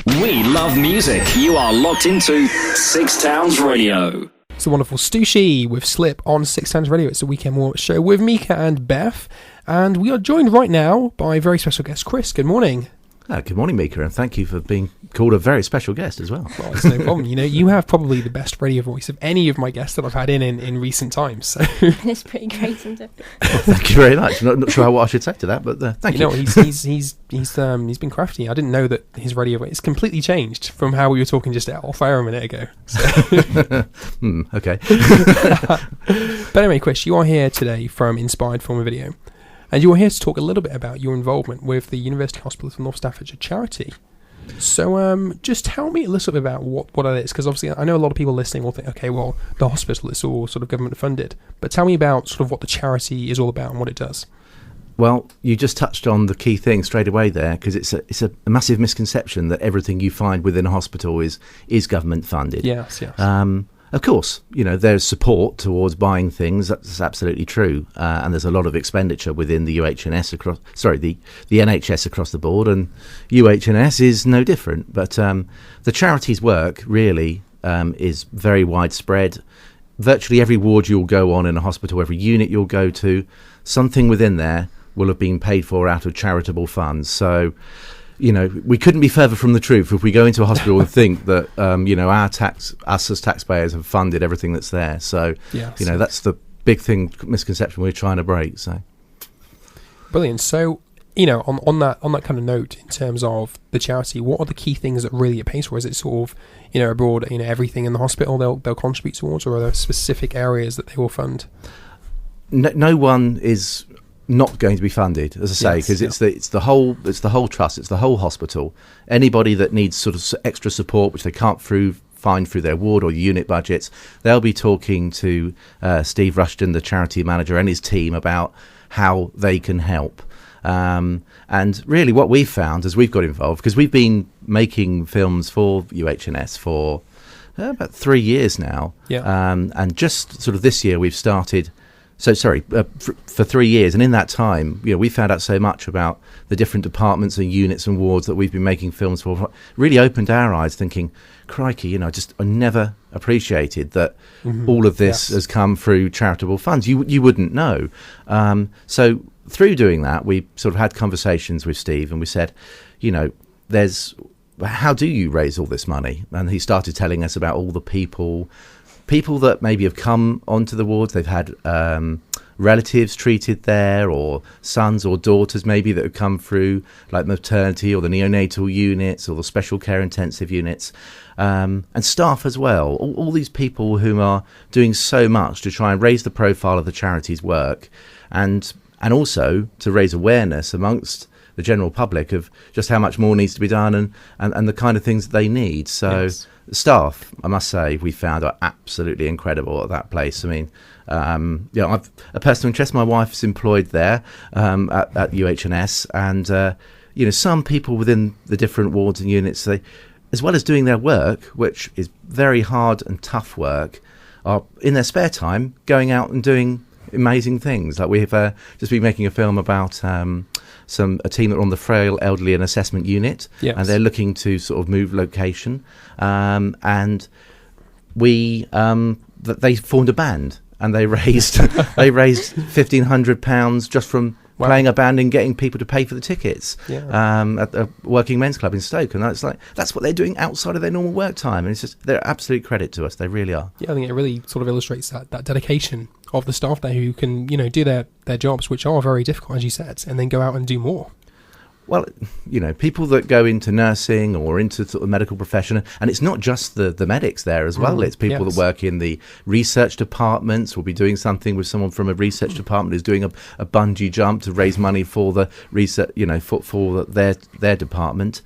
We love music. You are locked into Six Towns Radio. It's the wonderful Stussy with Slip on Six Towns Radio. It's the Weekend Warm-Up Show with Emeka and Beth. And we are joined right now by a very special guest, Chris. Good morning. Good morning, Mika, and thank you for being called a very special guest as well. Well, it's no problem. You know, you have probably the best radio voice of any of my guests that I've had in recent times. So. And it's pretty great, isn't it? Well, thank you very much. Not sure what I should say to that, but thank you. You know, he's been crafty. I didn't know that his radio voice is completely changed from how we were talking just off air a minute ago. So. Okay. But anyway, Chris, you are here today from Inspired Film and Video. And you are here to talk a little bit about your involvement with the University Hospital for North Staffordshire charity. So just tell me a little bit about what it is, because obviously I know a lot of people listening will think, okay, well, the hospital is all sort of government funded. But tell me about sort of what the charity is all about and what it does. Well, you just touched on the key thing straight away there, because it's a massive misconception that everything you find within a hospital is government funded. Yes. Of course, you know, there's support towards buying things. That's absolutely true. And there's a lot of expenditure within the the NHS across the board, and UHNS is no different. But the charity's work really is very widespread. Virtually every ward you'll go on in a hospital, every unit you'll go to, something within there will have been paid for out of charitable funds. So, you know, we couldn't be further from the truth if we go into a hospital and think that, you know, us as taxpayers have funded everything that's there. So, you know, that's the big misconception we're trying to break. So, brilliant. So, you know, on that kind of note, in terms of the charity, what are the key things that really it pays for? Is it sort of, you know, abroad, you know, everything in the hospital they'll contribute towards, or are there specific areas that they will fund? No one is not going to be funded, as I say, because it's the whole trust, it's the whole hospital. Anybody that needs sort of extra support, which they can't find through their ward or unit budgets, they'll be talking to Steve Rushton, the charity manager, and his team about how they can help. And really what we've found as we've got involved, because we've been making films for UHNS for about 3 years now, and just sort of this year we've started. So for 3 years, and in that time, you know, we found out so much about the different departments and units and wards that we've been making films for. Really opened our eyes, thinking, crikey, you know, I never appreciated that all of this has come through charitable funds. You wouldn't know. So through doing that, we sort of had conversations with Steve, and we said, you know, how do you raise all this money? And he started telling us about all the people that maybe have come onto the wards. They've had relatives treated there, or sons or daughters maybe that have come through, like maternity or the neonatal units or the special care intensive units, and staff as well. All these people who are doing so much to try and raise the profile of the charity's work, and also to raise awareness amongst the general public of just how much more needs to be done and the kind of things that they need. So staff, I must say, we found are absolutely incredible at that place. I mean, I've a personal interest. My wife's employed there at UHNS, and you know, some people within the different wards and units, they, as well as doing their work, which is very hard and tough work, are in their spare time going out and doing amazing things. Like we've just been making a film about a team that are on the Frail Elderly and Assessment Unit, and they're looking to sort of move location, and they formed a band, and they raised £1,500 just from playing a band and getting people to pay for the tickets at the Working Men's Club in Stoke. And that's what they're doing outside of their normal work time, and it's just, they're absolute credit to us. They really are. I think it really sort of illustrates that dedication of the staff there, who can, you know, do their jobs, which are very difficult, as you said, and then go out and do more. Well, you know, people that go into nursing or into sort of medical profession, and it's not just the medics there as well. It's people that work in the research departments. We'll be doing something with someone from a research department who's doing a bungee jump to raise money for the research, you know, for their department.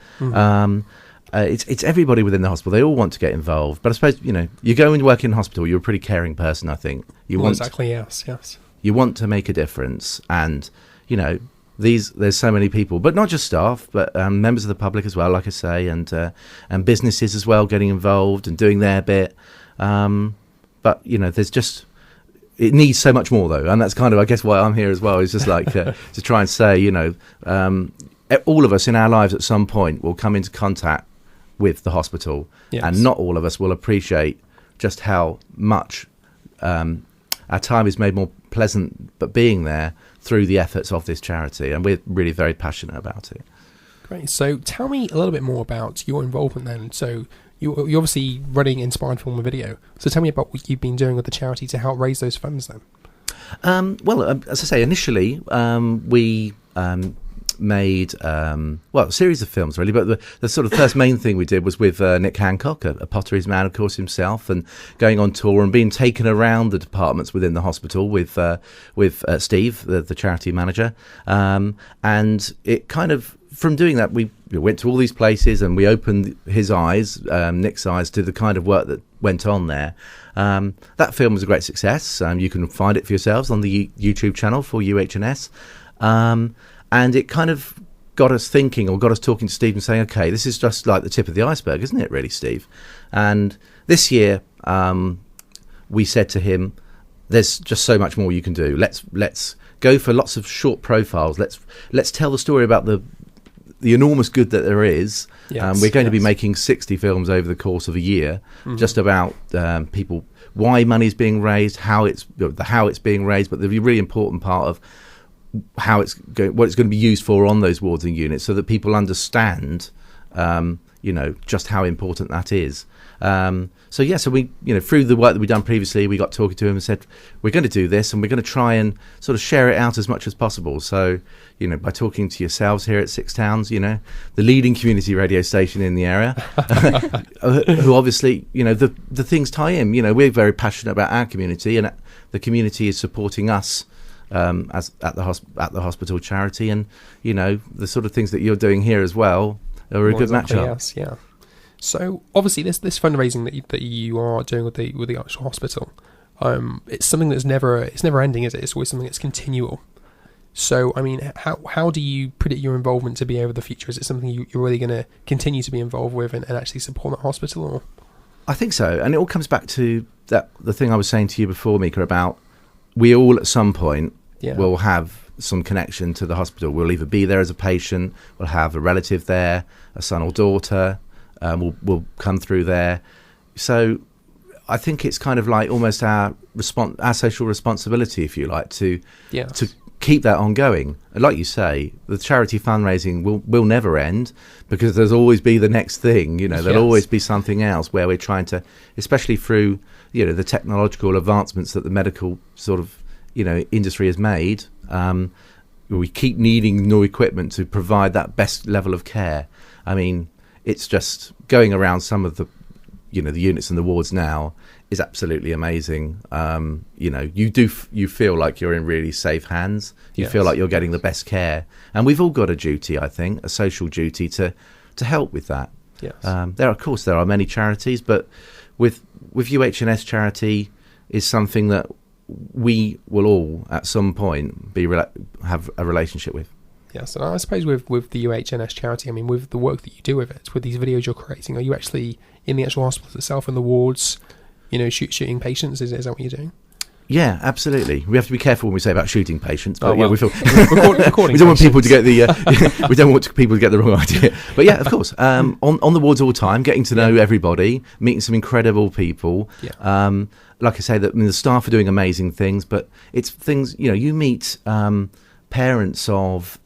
It's everybody within the hospital. They all want to get involved. But I suppose, you know, you go and work in a hospital, you're a pretty caring person, I think. Exactly, yes. You want to make a difference, and, you know, there's so many people, but not just staff, but members of the public as well, like I say, and businesses as well getting involved and doing their bit. But, you know, it needs so much more, though, and that's kind of, I guess, why I'm here as well, is just like to try and say, you know, all of us in our lives at some point will come into contact with the hospital, Yes. and not all of us will appreciate just how much our time is made more pleasant but being there through the efforts of this charity, and we're really very passionate about it. Great. So tell me a little bit more about your involvement then. So you're obviously running Inspired Film and Video. So tell me about what you've been doing with the charity to help raise those funds then. As I say, initially we made a series of films really, but the sort of first main thing we did was with Nick Hancock, a potteries man of course himself, and going on tour and being taken around the departments within the hospital with Steve, the charity manager, and it kind of, from doing that, we went to all these places and we opened his eyes, Nick's eyes, to the kind of work that went on there. That film was a great success. You can find it for yourselves on the YouTube channel for UHNS. And it kind of got us thinking, or got us talking to Steve and saying, okay, this is just like the tip of the iceberg, isn't it really, Steve? And this year we said to him, there's just so much more you can do. Let's go for lots of short profiles. Let's tell the story about the enormous good that there is. Yes, we're going to be making 60 films over the course of a year, just about people, why money's being raised, how it's being raised, but the really important part of how it's going, what it's going to be used for on those wards and units, so that people understand, just how important that is. So we, through the work that we've done previously, we got talking to him and said, we're going to do this and we're going to try and sort of share it out as much as possible. So, by talking to yourselves here at Six Towns, the leading community radio station in the area, who obviously, the things tie in. We're very passionate about our community, and the community is supporting us as at the hospital charity, and the sort of things that you're doing here as well are a good matchup. Yes, yeah. So obviously, this fundraising that you are doing with the actual hospital, it's something that's never ending, is it? It's always something that's continual. So I mean, how do you predict your involvement to be over the future? Is it something you're really going to continue to be involved with and actually support that hospital? Or? I think so, and it all comes back to the thing I was saying to you before, Mika, about we all at some point will have some connection to the hospital. We'll either be there as a patient, we'll have a relative there, a son or daughter. Will come through there. So I think it's kind of like almost our social responsibility, if you like, to keep that ongoing. And like you say, the charity fundraising will never end, because there's always be the next thing. There'll always be something else where we're trying to, especially through the technological advancements that the medical sort of industry has made. We keep needing new equipment to provide that best level of care. I mean, it's just going around some of the, the units and the wards now is absolutely amazing. You feel like you're in really safe hands. You feel like you're getting the best care, and we've all got a duty, I think, a social duty to help with that. Yes. There are many charities, but with UHNS charity is something that we will all at some point have a relationship with. Yes, and I suppose with the UHNS charity, I mean, with the work that you do with it, with these videos you're creating, are you actually in the actual hospital itself, in the wards, shooting patients? Is that what you're doing? Yeah, absolutely. We have to be careful when we say about shooting patients, but we feel recording we don't want people to get we don't want people to get the wrong idea. But yeah, of course, on the wards all the time, getting to know everybody, meeting some incredible people. Yeah. Like I say, the staff are doing amazing things, but it's things you meet. Parents of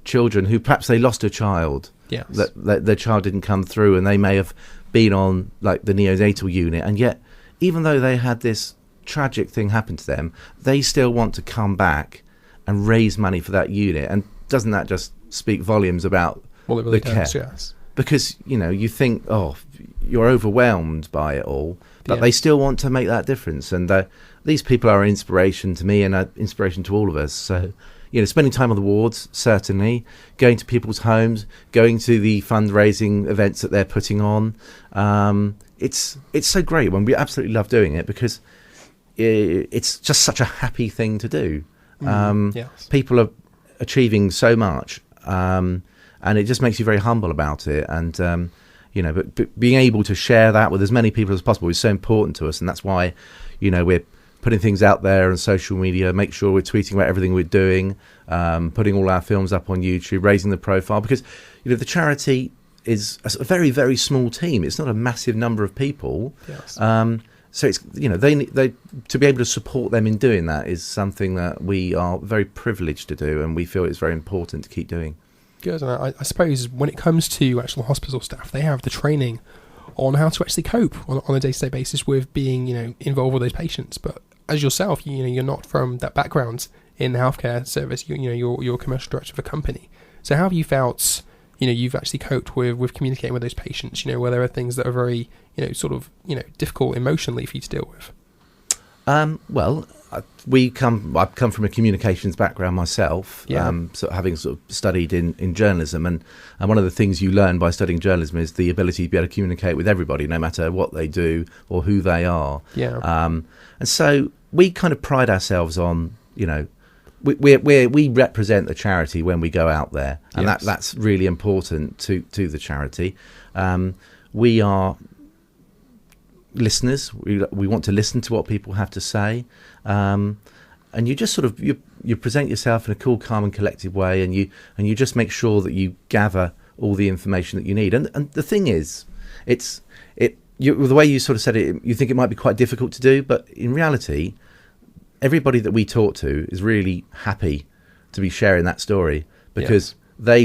children who perhaps they lost a child. Yes. That their child didn't come through, and they may have been on like the neonatal unit, and yet even though they had this tragic thing happen to them, they still want to come back and raise money for that unit. And doesn't that just speak volumes about the care? Yes. Because you think, you're overwhelmed by it all, but they still want to make that difference. And these people are an inspiration to me and an inspiration to all of us. So, spending time on the wards, certainly, going to people's homes, going to the fundraising events that they're putting on. It's so great when we absolutely love doing it, because it's just such a happy thing to do. Yes. People are achieving so much, and it just makes you very humble about it. And, but being able to share that with as many people as possible is so important to us. And that's why, we're putting things out there on social media, make sure we're tweeting about everything we're doing, putting all our films up on YouTube, raising the profile, because the charity is a very, very small team. It's not a massive number of people. Yes. So it's, they to be able to support them in doing that is something that we are very privileged to do, and we feel it's very important to keep doing. Good. And I suppose when it comes to actual hospital staff, they have the training on how to actually cope on a day-to-day basis with being, involved with those patients. But as yourself, you're not from that background in the healthcare service. You're a commercial director of a company. So how have you felt? You've actually coped with communicating with those patients. Where there are things that are very, difficult emotionally for you to deal with. Well, I've come from a communications background myself. Yeah. Having studied in journalism, and one of the things you learn by studying journalism is the ability to be able to communicate with everybody, no matter what they do or who they are. Yeah. And so we kind of pride ourselves on, we represent the charity when we go out there, and Yes. that's really important to the charity. We are listeners. We want to listen to what people have to say, and you just you present yourself in a cool, calm, and collected way, and you just make sure that you gather all the information that you need. And the thing is, the way you sort of said it, you think it might be quite difficult to do, but in reality, everybody that we talk to is really happy to be sharing that story, because they